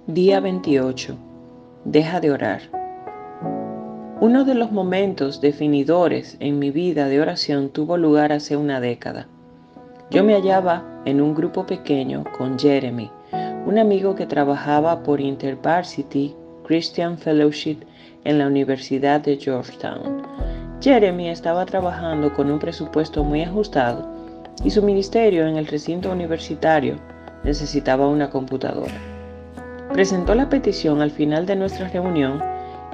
Día 28. Deja de orar. Uno de los momentos definidores en mi vida de oración tuvo lugar hace una década. Yo me hallaba en un grupo pequeño con Jeremy, un amigo que trabajaba por InterVarsity Christian Fellowship en la Universidad de Georgetown. Jeremy estaba trabajando con un presupuesto muy ajustado y su ministerio en el recinto universitario necesitaba una computadora. Presentó la petición al final de nuestra reunión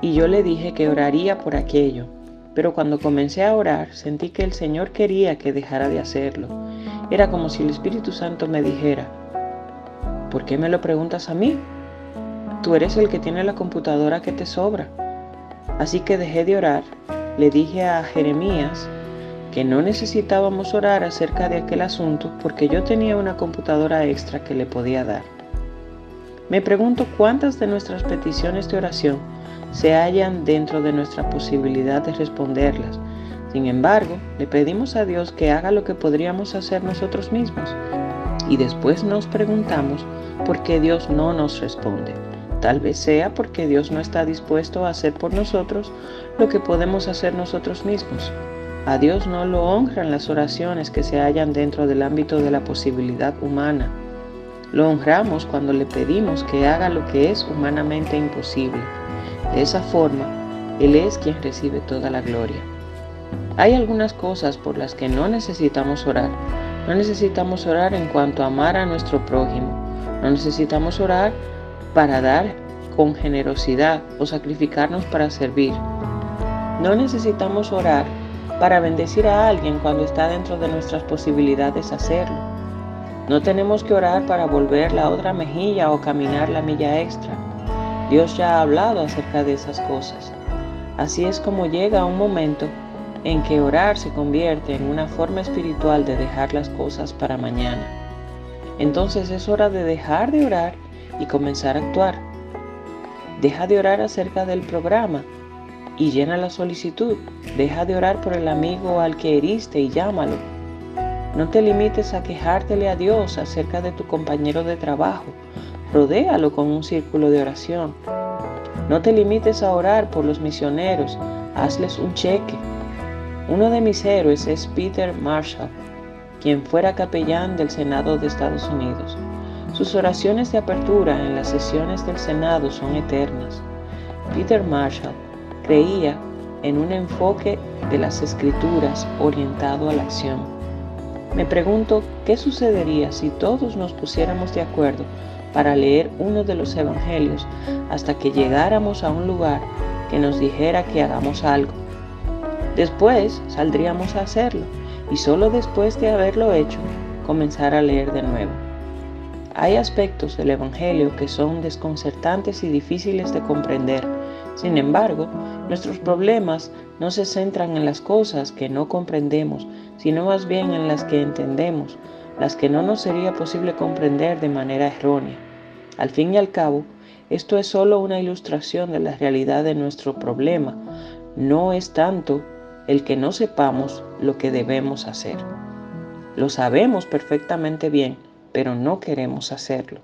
y yo le dije que oraría por aquello, pero cuando comencé a orar sentí que el Señor quería que dejara de hacerlo. Era como si el Espíritu Santo me dijera: ¿por qué me lo preguntas a mí? Tú eres el que tiene la computadora que te sobra. Así que dejé de orar. Le dije a Jeremías que no necesitábamos orar acerca de aquel asunto porque yo tenía una computadora extra que le podía dar. Me pregunto cuántas de nuestras peticiones de oración se hallan dentro de nuestra posibilidad de responderlas. Sin embargo, le pedimos a Dios que haga lo que podríamos hacer nosotros mismos. Y después nos preguntamos por qué Dios no nos responde. Tal vez sea porque Dios no está dispuesto a hacer por nosotros lo que podemos hacer nosotros mismos. A Dios no lo honran las oraciones que se hallan dentro del ámbito de la posibilidad humana. Lo honramos cuando le pedimos que haga lo que es humanamente imposible. De esa forma, Él es quien recibe toda la gloria. Hay algunas cosas por las que no necesitamos orar. No necesitamos orar en cuanto a amar a nuestro prójimo. No necesitamos orar para dar con generosidad o sacrificarnos para servir. No necesitamos orar para bendecir a alguien cuando está dentro de nuestras posibilidades hacerlo. No tenemos que orar para volver la otra mejilla o caminar la milla extra. Dios ya ha hablado acerca de esas cosas. Así es como llega un momento en que orar se convierte en una forma espiritual de dejar las cosas para mañana. Entonces es hora de dejar de orar y comenzar a actuar. Deja de orar acerca del programa y llena la solicitud. Deja de orar por el amigo al que heriste y llámalo. No te limites a quejártele a Dios acerca de tu compañero de trabajo. Rodéalo con un círculo de oración. No te limites a orar por los misioneros. Hazles un cheque. Uno de mis héroes es Peter Marshall, quien fuera capellán del Senado de Estados Unidos. Sus oraciones de apertura en las sesiones del Senado son eternas. Peter Marshall creía en un enfoque de las Escrituras orientado a la acción. Me pregunto qué sucedería si todos nos pusiéramos de acuerdo para leer uno de los evangelios hasta que llegáramos a un lugar que nos dijera que hagamos algo. Después saldríamos a hacerlo y solo después de haberlo hecho comenzar a leer de nuevo. Hay aspectos del evangelio que son desconcertantes y difíciles de comprender. Sin embargo, nuestros problemas no se centran en las cosas que no comprendemos, sino más bien en las que entendemos, las que no nos sería posible comprender de manera errónea. Al fin y al cabo, esto es solo una ilustración de la realidad de nuestro problema. No es tanto el que no sepamos lo que debemos hacer. Lo sabemos perfectamente bien, pero no queremos hacerlo.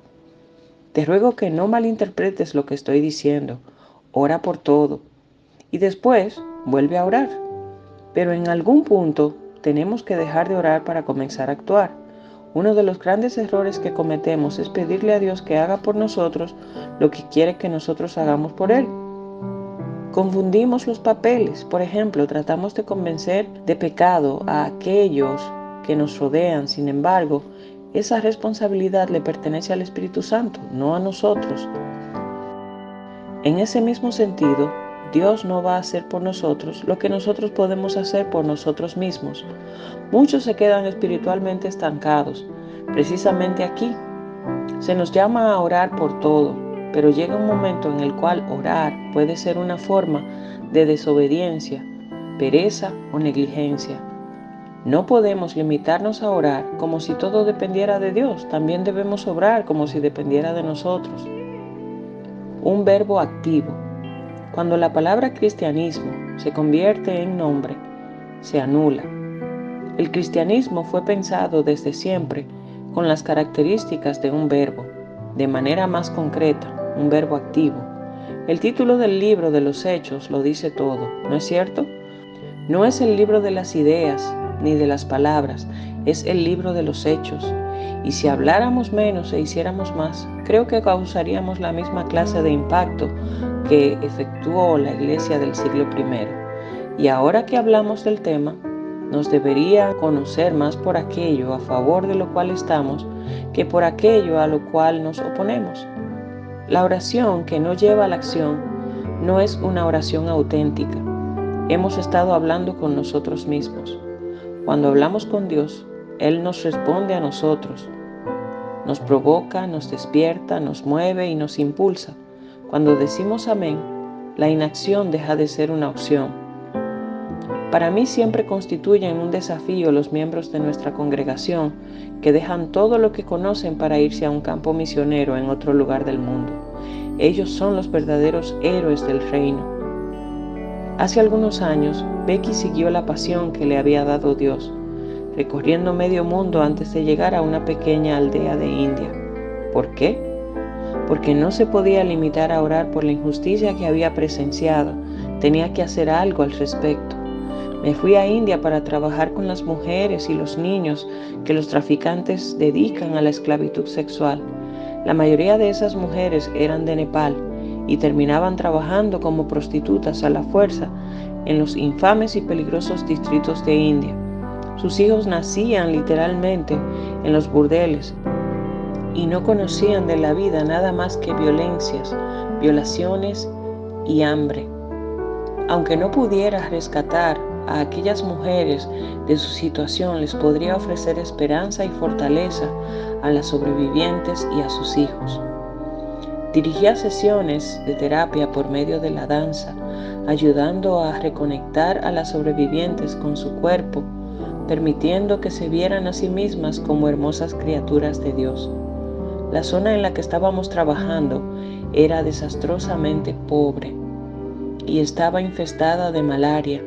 Te ruego que no malinterpretes lo que estoy diciendo. Ora por todo y después vuelve a orar. Pero en algún punto tenemos que dejar de orar para comenzar a actuar. Uno de los grandes errores que cometemos es pedirle a Dios que haga por nosotros lo que quiere que nosotros hagamos por Él. Confundimos los papeles. Por ejemplo, tratamos de convencer de pecado a aquellos que nos rodean. Sin embargo, esa responsabilidad le pertenece al Espíritu Santo, no a nosotros. En ese mismo sentido, Dios no va a hacer por nosotros lo que nosotros podemos hacer por nosotros mismos. Muchos se quedan espiritualmente estancados, precisamente aquí. Se nos llama a orar por todo, pero llega un momento en el cual orar puede ser una forma de desobediencia, pereza o negligencia. No podemos limitarnos a orar como si todo dependiera de Dios. También debemos obrar como si dependiera de nosotros. Un verbo activo. Cuando la palabra cristianismo se convierte en nombre, se anula. El cristianismo fue pensado desde siempre con las características de un verbo, de manera más concreta. un verbo activo. El título del libro de los Hechos lo dice todo, ¿no es cierto? No es el libro de las ideas ni de las palabras, es el libro de los hechos. Y si habláramos menos e hiciéramos más, creo que causaríamos la misma clase de impacto que efectuó la iglesia del siglo I. Y ahora que hablamos del tema, nos debería conocer más por aquello a favor de lo cual estamos que por aquello a lo cual nos oponemos. La oración que no lleva a la acción no es una oración auténtica. Hemos estado hablando con nosotros mismos. Cuando hablamos con Dios, Él nos responde a nosotros. Nos provoca, nos despierta, nos mueve y nos impulsa. Cuando decimos amén, la inacción deja de ser una opción. Para mí siempre constituyen un desafío los miembros de nuestra congregación que dejan todo lo que conocen para irse a un campo misionero en otro lugar del mundo. Ellos son los verdaderos héroes del reino. Hace algunos años, Becky siguió la pasión que le había dado Dios, recorriendo medio mundo antes de llegar a una pequeña aldea de India. ¿Por qué? Porque no se podía limitar a orar por la injusticia que había presenciado, tenía que hacer algo al respecto. Me fui a India para trabajar con las mujeres y los niños que los traficantes dedican a la esclavitud sexual. La mayoría de esas mujeres eran de Nepal y terminaban trabajando como prostitutas a la fuerza en los infames y peligrosos distritos de India. Sus hijos nacían literalmente en los burdeles y no conocían de la vida nada más que violencias, violaciones y hambre. Aunque no pudiera rescatar a aquellas mujeres de su situación, les podría ofrecer esperanza y fortaleza a las sobrevivientes y a sus hijos. Dirigía sesiones de terapia por medio de la danza, ayudando a reconectar a las sobrevivientes con su cuerpo, permitiendo que se vieran a sí mismas como hermosas criaturas de Dios. La zona en la que estábamos trabajando era desastrosamente pobre y estaba infestada de malaria.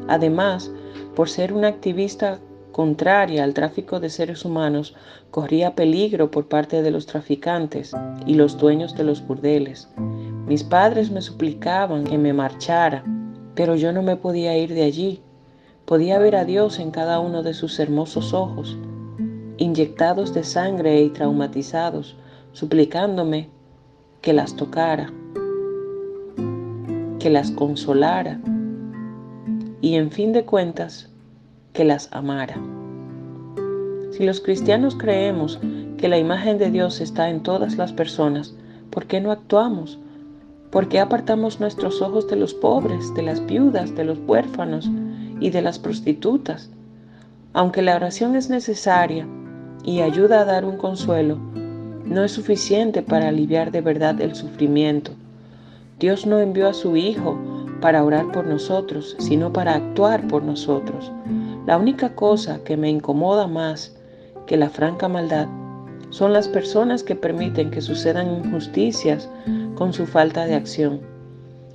Además, por ser una activista contraria al tráfico de seres humanos, corría peligro por parte de los traficantes y los dueños de los burdeles. Mis padres me suplicaban que me marchara, pero yo no me podía ir de allí. Podía ver a Dios en cada uno de sus hermosos ojos, inyectados de sangre y traumatizados, suplicándome que las tocara, que las consolara y, en fin de cuentas, que las amara. Si los cristianos creemos que la imagen de Dios está en todas las personas, ¿por qué no actuamos? ¿Por qué apartamos nuestros ojos de los pobres, de las viudas, de los huérfanos y de las prostitutas? Aunque la oración es necesaria y ayuda a dar un consuelo, no es suficiente para aliviar de verdad el sufrimiento. Dios no envió a su Hijo para orar por nosotros, sino para actuar por nosotros. La única cosa que me incomoda más que la franca maldad son las personas que permiten que sucedan injusticias con su falta de acción.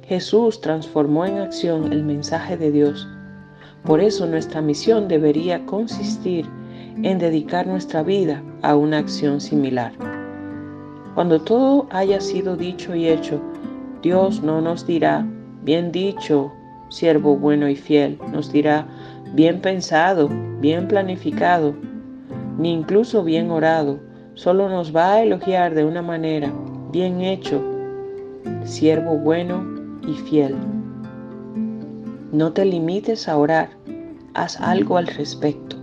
Jesús transformó en acción el mensaje de Dios. Por eso nuestra misión debería consistir en dedicar nuestra vida a una acción similar. Cuando todo haya sido dicho y hecho, Dios no nos dirá, bien dicho, siervo bueno y fiel, nos dirá, bien pensado, bien planificado, ni incluso bien orado, solo nos va a elogiar de una manera, bien hecho, siervo bueno y fiel. No te limites a orar, haz algo al respecto.